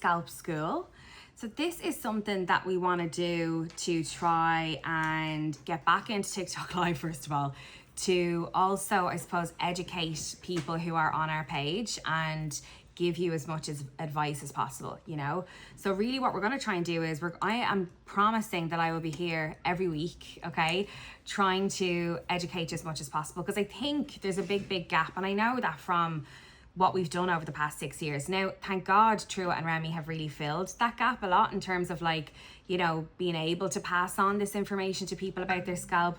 scalp school. So this is something that we want to do to try and get back into TikTok Live, first of all, to also, I suppose, educate people who are on our page and give you as much advice as possible, you know. So really what we're going to try and do is I am promising that I will be here every week, okay, trying to educate you as much as possible, because I think there's a big gap, and I know that from what we've done over the past 6 years. Now, thank God, Trua and Remi have really filled that gap a lot in terms of, like, you know, being able to pass on this information to people about their scalp.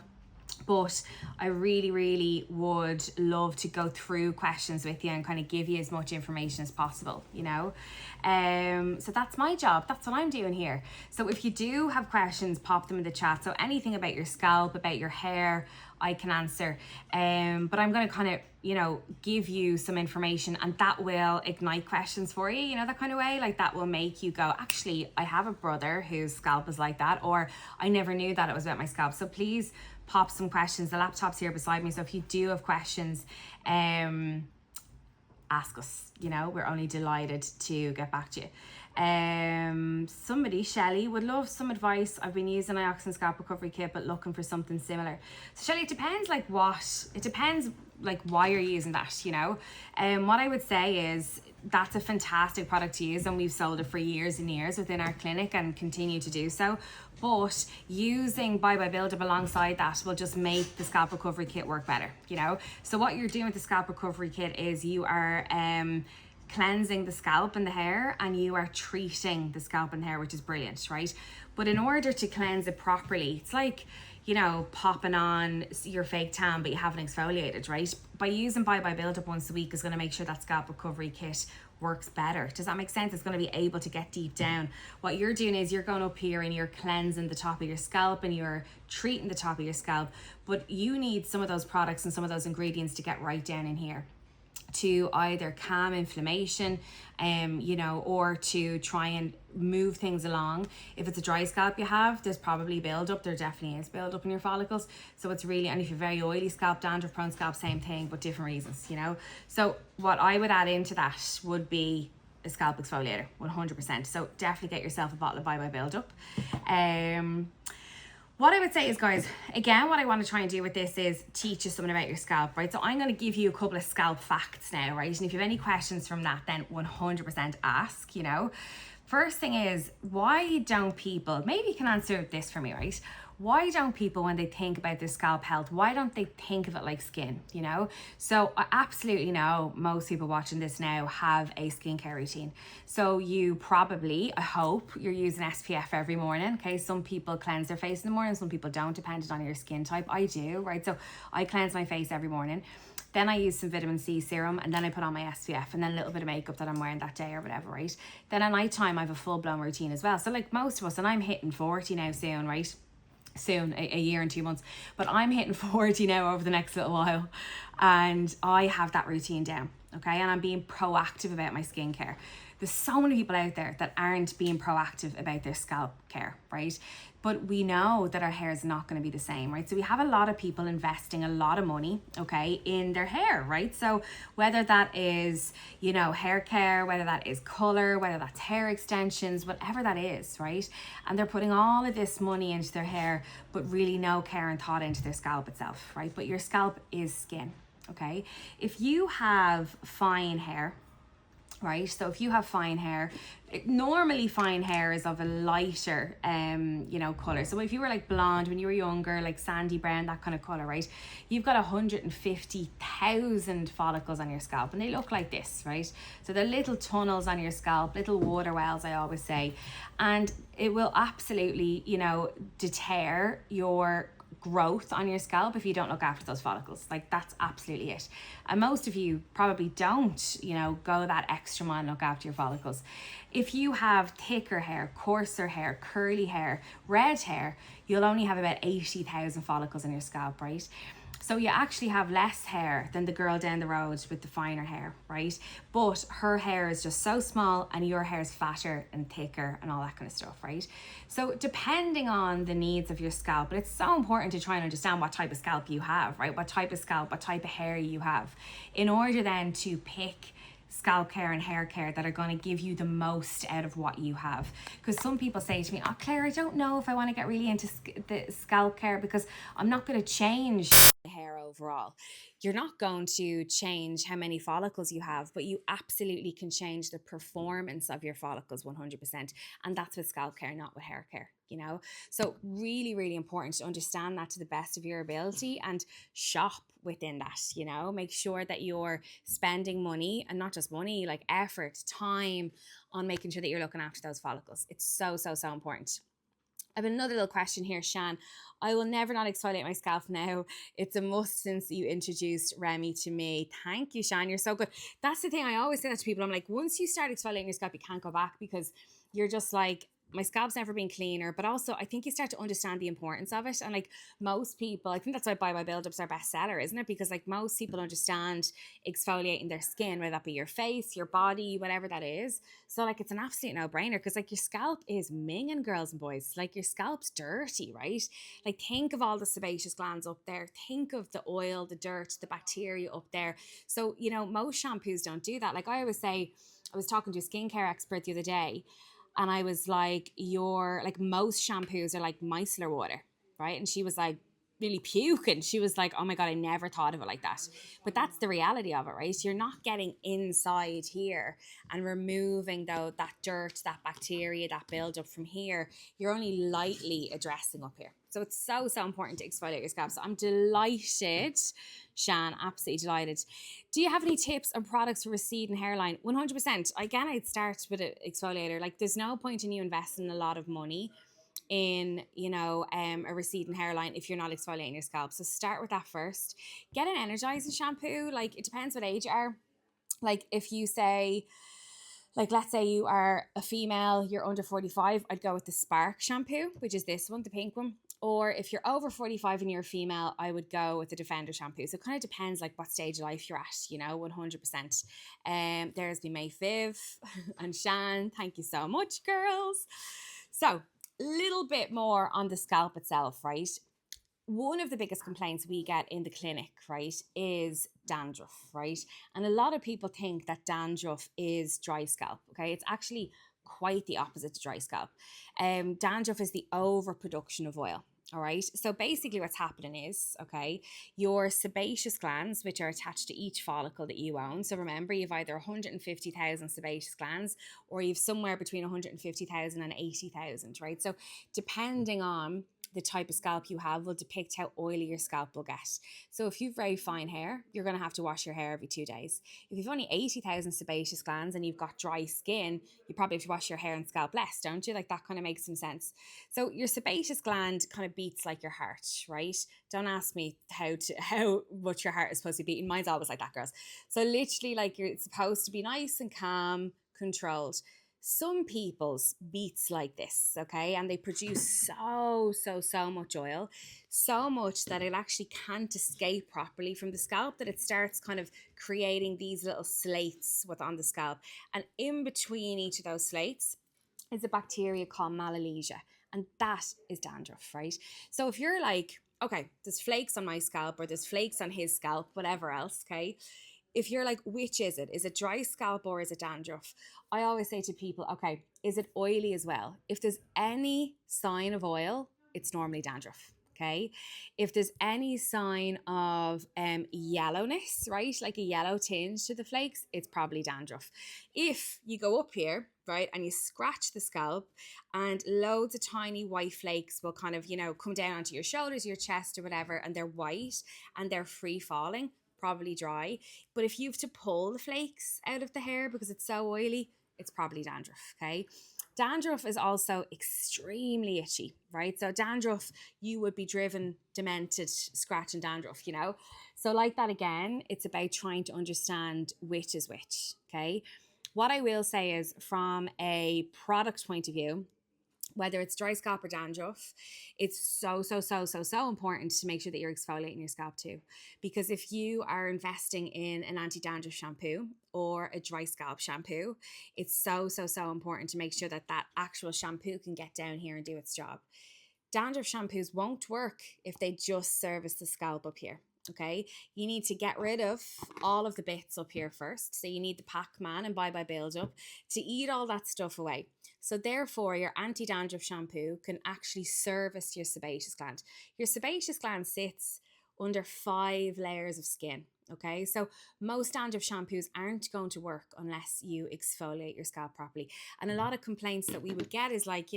But I really would love to go through questions with you and kind of give you as much information as possible, you know. So that's my job. That's what I'm doing here. So if you do have questions, pop them in the chat. So anything about your scalp, about your hair, I can answer. But I'm going to kind of, you know, give you some information, and that will ignite questions for you, you know, that kind of way. Like, that will make you go, actually, I have a brother whose scalp is like that, or I never knew that it was about my scalp. So please pop some questions. The laptop's here beside me, so if you do have questions, ask us, you know, we're only delighted to get back to you. Somebody, Shelley, would love some advice. I've been using Ioxin Scalp Recovery Kit but looking for something similar. So Shelley, it depends like why you're using that, you know. What I would say is that's a fantastic product to use, and we've sold it for years and years within our clinic and continue to do so. But using Bye Bye Build Up alongside that will just make the Scalp Recovery Kit work better, you know. So what you're doing with the Scalp Recovery Kit is you are cleansing the scalp and the hair, and you are treating the scalp and hair, which is brilliant, right? But in order to cleanse it properly, it's like, you know, popping on your fake tan but you haven't exfoliated, right? By using Bye Bye Build Up once a week is going to make sure that Scalp Recovery Kit works better. Does that make sense? It's going to be able to get deep down. What you're doing is you're going up here and you're cleansing the top of your scalp and you're treating the top of your scalp, but you need some of those products and some of those ingredients to get right down in here to either calm inflammation, you know, or to try and move things along. If it's a dry scalp you have, there's probably build-up. There definitely is build-up in your follicles. So it's really, and if you're very oily scalp, dandruff-prone scalp, same thing, but different reasons, you know. So what I would add into that would be a scalp exfoliator, 100%. So definitely get yourself a bottle of Bye Bye Build Up. What I would say is, guys, again, what I want to try and do with this is teach you something about your scalp, right? So I'm going to give you a couple of scalp facts now, right? And if you have any questions from that, then 100% ask, you know. First thing is, why don't people, maybe you can answer this for me, right? Why don't people, when they think about their scalp health, why don't they think of it like skin, you know? So I absolutely know most people watching this now have a skincare routine. So you probably, I hope, you're using SPF every morning, okay? Some people cleanse their face in the morning, some people don't, depending on your skin type. I do, right? So I cleanse my face every morning. Then I use some vitamin C serum, and then I put on my SPF, and then a little bit of makeup that I'm wearing that day or whatever, right? Then at night time, I have a full-blown routine as well. So like most of us, and I'm hitting 40 now soon, right? Soon, a year and 2 months, but I'm hitting 40 now over the next little while, and I have that routine down, okay? And I'm being proactive about my skincare. There's so many people out there that aren't being proactive about their scalp care, right? But we know that our hair is not going to be the same, right? So we have a lot of people investing a lot of money, okay, in their hair, right? So whether that is, you know, hair care, whether that is color, whether that's hair extensions, whatever that is, right? And they're putting all of this money into their hair, but really no care and thought into their scalp itself, right? But your scalp is skin, okay? If you have fine hair, right? So if you have fine hair, normally fine hair is of a lighter, you know, color. So if you were like blonde when you were younger, like sandy brown, that kind of color, right? You've got 150,000 follicles on your scalp, and they look like this, right? So they're little tunnels on your scalp, little water wells, I always say, and it will absolutely, you know, deter your growth on your scalp if you don't look after those follicles. Like, that's absolutely it. And most of you probably don't, you know, go that extra mile and look after your follicles. If you have thicker hair, coarser hair, curly hair, red hair, you'll only have about 80,000 follicles in your scalp, right? So you actually have less hair than the girl down the road with the finer hair, right? But her hair is just so small and your hair is fatter and thicker and all that kind of stuff, right? So depending on the needs of your scalp, but it's so important to try and understand what type of scalp you have, right? What type of scalp, what type of hair you have, in order then to pick scalp care and hair care that are going to give you the most out of what you have. Because some people say to me, oh Claire, I don't know if I want to get really into the scalp care because I'm not going to change the hair overall. You're not going to change how many follicles you have, but you absolutely can change the performance of your follicles 100%. And that's with scalp care, not with hair care, you know? So really, really important to understand that to the best of your ability and shop within that, you know? Make sure that you're spending money, and not just money, like effort, time on making sure that you're looking after those follicles. It's so, so, so important. I have another little question here, Shan. I will never not exfoliate my scalp now. It's a must since you introduced Remi to me. Thank you, Shan. You're so good. That's the thing. I always say that to people. I'm like, once you start exfoliating your scalp, you can't go back because you're just like, my scalp's never been cleaner. But also, I think you start to understand the importance of it. And like most people, I think that's why Buy My Build-Up's our bestseller, isn't it? Because like most people understand exfoliating their skin, whether that be your face, your body, whatever that is. So like it's an absolute no-brainer because like your scalp is minging, girls and boys. Like your scalp's dirty, right? Like think of all the sebaceous glands up there. Think of the oil, the dirt, the bacteria up there. So, you know, most shampoos don't do that. Like I always say, I was talking to a skincare expert the other day, and I was like, most shampoos are like micellar water, right? And she was like, really puking. She was like, oh my God, I never thought of it like that. But that's the reality of it, right? You're not getting inside here and removing though that dirt, that bacteria, that buildup from here. You're only lightly addressing up here. So it's so, so important to exfoliate your scalp. So I'm delighted, Shan, absolutely delighted. Do you have any tips on products for receding hairline? 100%. Again, I'd start with an exfoliator. Like there's no point in you investing a lot of money in, you know, a receding hairline if you're not exfoliating your scalp. So start with that first. Get an energizing shampoo. Like it depends what age you are. Like if you say, like let's say you are a female, you're under 45, I'd go with the Spark shampoo, which is this one, the pink one. Or if you're over 45 and you're a female, I would go with the Defender shampoo. So it kind of depends like what stage of life you're at, you know, 100%. There's been May 5th and Shan. Thank you so much, girls. So a little bit more on the scalp itself, right? One of the biggest complaints we get in the clinic, right, is dandruff, right? And a lot of people think that dandruff is dry scalp, okay? It's actually quite the opposite to dry scalp. Dandruff is the overproduction of oil. All right. So basically what's happening is, okay, your sebaceous glands, which are attached to each follicle that you own. So remember, you've either 150,000 sebaceous glands or you've somewhere between 150,000 and 80,000, right? So depending on the type of scalp you have will depict how oily your scalp will get. So if you've very fine hair, you're going to have to wash your hair every 2 days. If you've only 80,000 sebaceous glands and you've got dry skin, you probably have to wash your hair and scalp less, don't you? Like that kind of makes some sense. So your sebaceous gland kind of beats like your heart, right? Don't ask me how much your heart is supposed to be beating. Mine's always like that, girls. So literally like you're supposed to be nice and calm, controlled. Some people's beats like this, okay? And they produce so much oil, so much that it actually can't escape properly from the scalp, that it starts kind of creating these little slates on the scalp. And in between each of those slates is a bacteria called malalesia. And that is dandruff, right? So if you're like, okay, there's flakes on my scalp or there's flakes on his scalp, whatever else, okay? If you're like, which is it? Is it dry scalp or is it dandruff? I always say to people, okay, is it oily as well? If there's any sign of oil, it's normally dandruff. Okay. If there's any sign of yellowness, right, like a yellow tinge to the flakes, it's probably dandruff. If you go up here, right, and you scratch the scalp and loads of tiny white flakes will kind of, you know, come down onto your shoulders, your chest or whatever, and they're white and they're free falling, probably dry. But if you have to pull the flakes out of the hair because it's so oily, it's probably dandruff, okay? Dandruff is also extremely itchy, right? So dandruff, you would be driven, demented, scratching dandruff, you know? So like that again, it's about trying to understand which is which, okay? What I will say is from a product point of view, whether it's dry scalp or dandruff, it's so important to make sure that you're exfoliating your scalp too. Because if you are investing in an anti-dandruff shampoo or a dry scalp shampoo, it's so important to make sure that that actual shampoo can get down here and do its job. Dandruff shampoos won't work if they just service the scalp up here. Okay, you need to get rid of all of the bits up here first. So you need the Pac-Man and Bye Bye Build Up to eat all that stuff away. So therefore, your anti-dandruff shampoo can actually service your sebaceous gland. Your sebaceous gland sits under 5 layers of skin. Okay, so most dandruff shampoos aren't going to work unless you exfoliate your scalp properly. And a lot of complaints that we would get is like,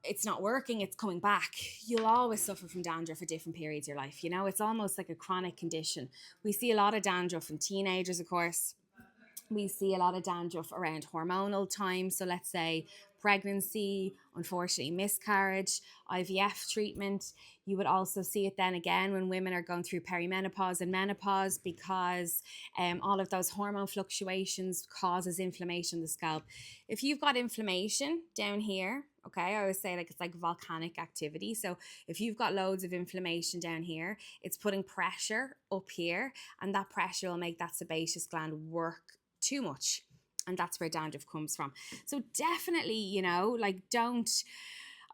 it's not working, it's coming back. You'll always suffer from dandruff for different periods of your life. It's almost like a chronic condition. We see a lot of dandruff in teenagers, of course. We see a lot of dandruff around hormonal time. So let's say pregnancy, unfortunately miscarriage, IVF treatment. You would also see it then again when women are going through perimenopause and menopause, because all of those hormone fluctuations causes inflammation in the scalp. If you've got inflammation down here, okay, I always say like it's like volcanic activity. So if you've got loads of inflammation down here, it's putting pressure up here, and that pressure will make that sebaceous gland work too much. And that's where dandruff comes from. So definitely, like don't,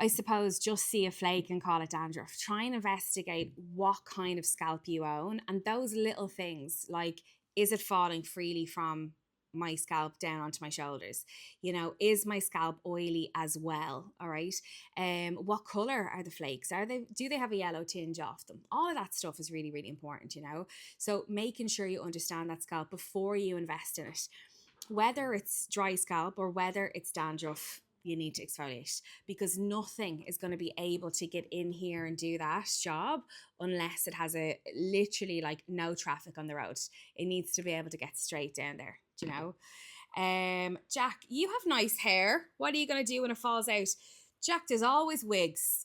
I suppose, just see a flake and call it dandruff. Try and investigate what kind of scalp you own. And those little things like, is it falling freely from my scalp down onto my shoulders? Is my scalp oily as well? All right. What color are the flakes? Do they have a yellow tinge off them? All of that stuff is really, really important, So making sure you understand that scalp before you invest in it. Whether it's dry scalp or whether it's dandruff, you need to exfoliate, because nothing is going to be able to get in here and do that job unless it has literally like no traffic on the road. It needs to be able to get straight down there, Jack, you have nice hair. What are you going to do when it falls out? Jack, there's always wigs.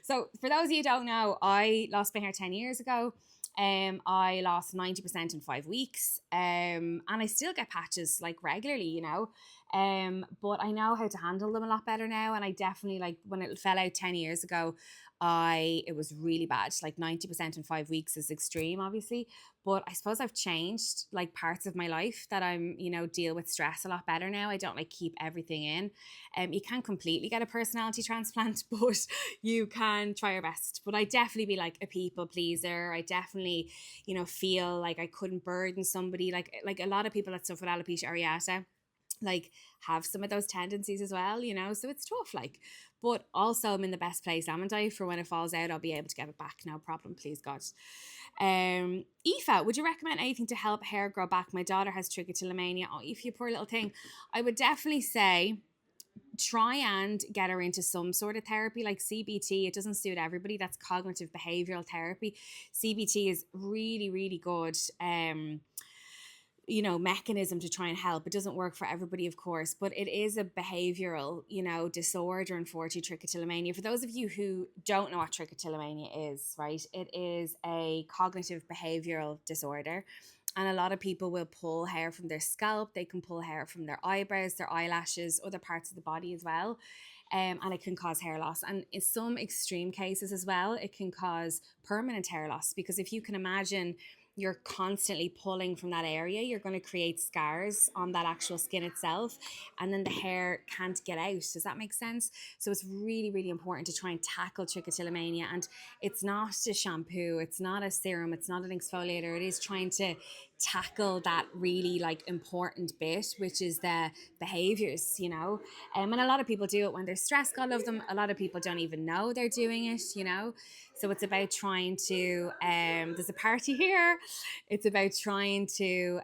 So for those of you who don't know, I lost my hair 10 years ago. I lost 90% in 5 weeks. And I still get patches like regularly, but I know how to handle them a lot better now. And I definitely, like, when it fell out 10 years ago, it was really bad. Like 90% in 5 weeks is extreme, obviously. But I suppose I've changed like parts of my life that I'm, deal with stress a lot better now. I don't like keep everything in. You can't completely get a personality transplant, but you can try your best. But I definitely be like a people pleaser. I definitely, feel like I couldn't burden somebody. Like a lot of people that suffer with alopecia areata, like, have some of those tendencies as well, so it's tough, like, but also I'm in the best place, haven't I, for when it falls out, I'll be able to get it back, no problem, please God. Aoife, would you recommend anything to help hair grow back? My daughter has trichotillomania. Oh, Aoife, you poor little thing. I would definitely say try and get her into some sort of therapy like CBT. It doesn't suit everybody. That's cognitive behavioral therapy. CBT is really, really good mechanism to try and help. It doesn't work for everybody, of course, but it is a behavioral, disorder, unfortunately, trichotillomania. For those of you who don't know what trichotillomania is, right, it is a cognitive behavioral disorder. And a lot of people will pull hair from their scalp. They can pull hair from their eyebrows, their eyelashes, other parts of the body as well. And it can cause hair loss. And in some extreme cases as well, it can cause permanent hair loss. Because if you can imagine you're constantly pulling from that area, you're going to create scars on that actual skin itself, and then the hair can't get out. Does that make sense? So it's really, really important to try and tackle trichotillomania. And it's not a shampoo, it's not a serum, it's not an exfoliator. It is trying to tackle that really like important bit, which is the behaviors, and a lot of people do it when they're stressed. God love them. A lot of people don't even know they're doing it, so it's about trying to there's a party here. It's about trying to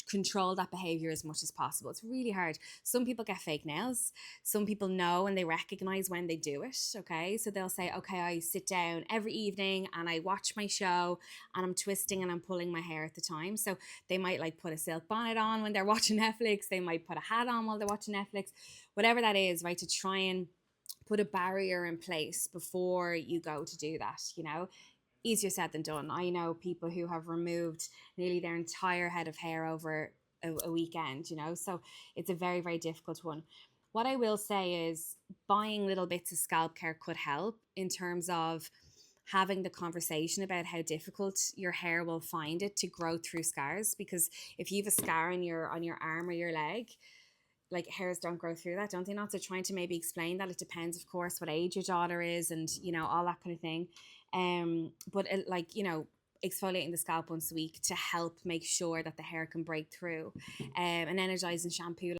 control that behavior as much as possible. It's really hard. Some people get fake nails. Some people know and they recognize when they do it. Okay, so they'll say, okay, I sit down every evening and I watch my show and I'm twisting and I'm pulling my hair at the time. So they might like put a silk bonnet on when they're watching Netflix. They might put a hat on while they're watching Netflix, whatever that is, right, to try and put a barrier in place before you go to do that. Easier said than done. I know people who have removed nearly their entire head of hair over a weekend, so it's a very, very difficult one. What I will say is buying little bits of scalp care could help in terms of having the conversation about how difficult your hair will find it to grow through scars. Because if you have a scar on your arm or your leg, like hairs don't grow through that, don't they not? So trying to maybe explain that it depends, of course, what age your daughter is, and all that kind of thing. But like, exfoliating the scalp once a week to help make sure that the hair can break through. An energizing shampoo